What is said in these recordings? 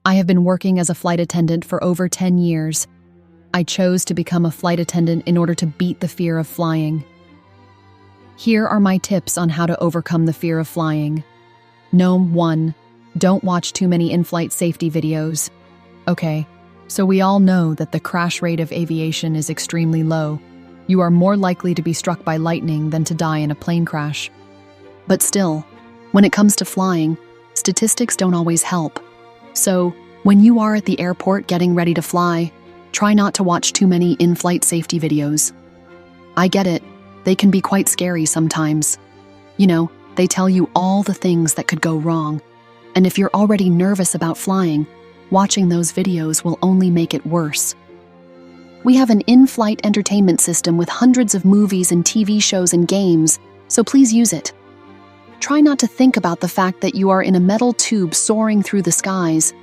I have been working as a flight attendant for over 10 years. I chose to become a flight attendant in order to beat the fear of flying. Here are my tips on how to overcome the fear of flying. Gnome 1. Don't watch too many in-flight safety videos. Okay, so we all know that the crash rate of aviation is extremely low. You are more likely to be struck by lightning than to die in a plane crash. But still, when it comes to flying, statistics don't always help. So, when you are at the airport getting ready to fly, try not to watch too many in-flight safety videos. I get it, they can be quite scary sometimes. You know, they tell you all the things that could go wrong. And if you're already nervous about flying, watching those videos will only make it worse. We have an in-flight entertainment system with hundreds of movies and TV shows and games, so please use it. Try not to think about the fact that you are in a metal tube soaring through the skies.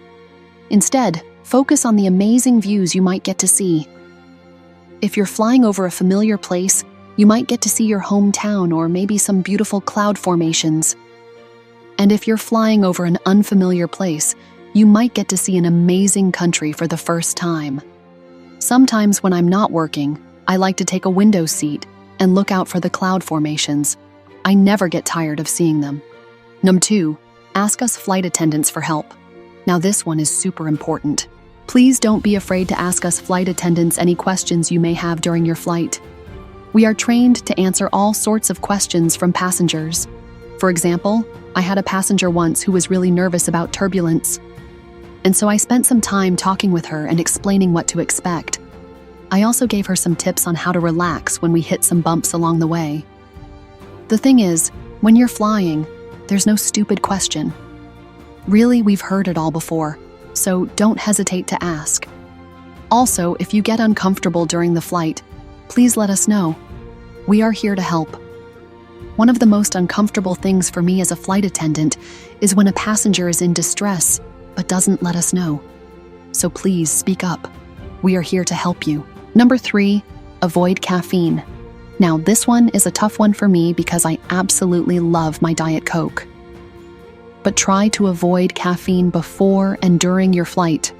Instead, focus on the amazing views you might get to see. If you're flying over a familiar place, you might get to see your hometown or maybe some beautiful cloud formations. And if you're flying over an unfamiliar place, you might get to see an amazing country for the first time. Sometimes when I'm not working, I like to take a window seat and look out for the cloud formations. I never get tired of seeing them. Number 2, ask us flight attendants for help. Now this one is super important. Please don't be afraid to ask us flight attendants any questions you may have during your flight. We are trained to answer all sorts of questions from passengers. For example, I had a passenger once who was really nervous about turbulence. And so I spent some time talking with her and explaining what to expect. I also gave her some tips on how to relax when we hit some bumps along the way. The thing is, when you're flying, there's no stupid question. Really, we've heard it all before, so don't hesitate to ask. Also, if you get uncomfortable during the flight, please let us know. We are here to help. One of the most uncomfortable things for me as a flight attendant is when a passenger is in distress but doesn't let us know. So please speak up. We are here to help you. Number 3, avoid caffeine. Now this one is a tough one for me because I absolutely love my Diet Coke. But try to avoid caffeine before and during your flight.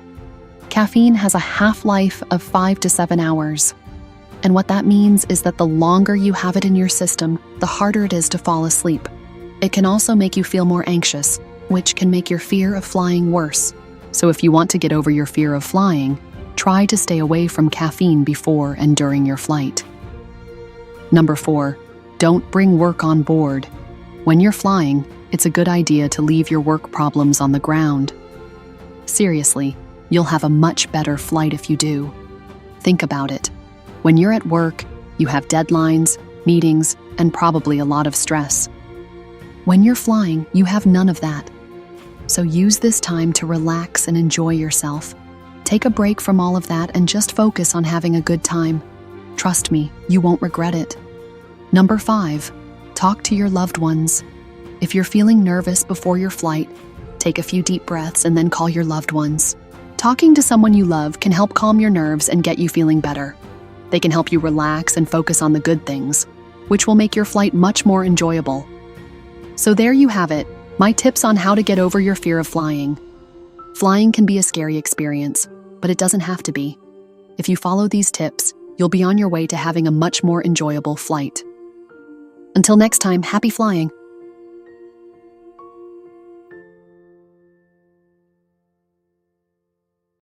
Caffeine has a half-life of 5 to 7 hours. And what that means is that the longer you have it in your system, the harder it is to fall asleep. It can also make you feel more anxious, which can make your fear of flying worse. So if you want to get over your fear of flying, try to stay away from caffeine before and during your flight. Number 4, don't bring work on board. When you're flying, it's a good idea to leave your work problems on the ground. Seriously, you'll have a much better flight if you do. Think about it. When you're at work, you have deadlines, meetings, and probably a lot of stress. When you're flying, you have none of that. So use this time to relax and enjoy yourself. Take a break from all of that and just focus on having a good time. Trust me, you won't regret it. Number 5, talk to your loved ones. If you're feeling nervous before your flight, take a few deep breaths and then call your loved ones. Talking to someone you love can help calm your nerves and get you feeling better. They can help you relax and focus on the good things, which will make your flight much more enjoyable. So there you have it, my tips on how to get over your fear of flying. Flying can be a scary experience, but it doesn't have to be. If you follow these tips, you'll be on your way to having a much more enjoyable flight. Until next time, happy flying!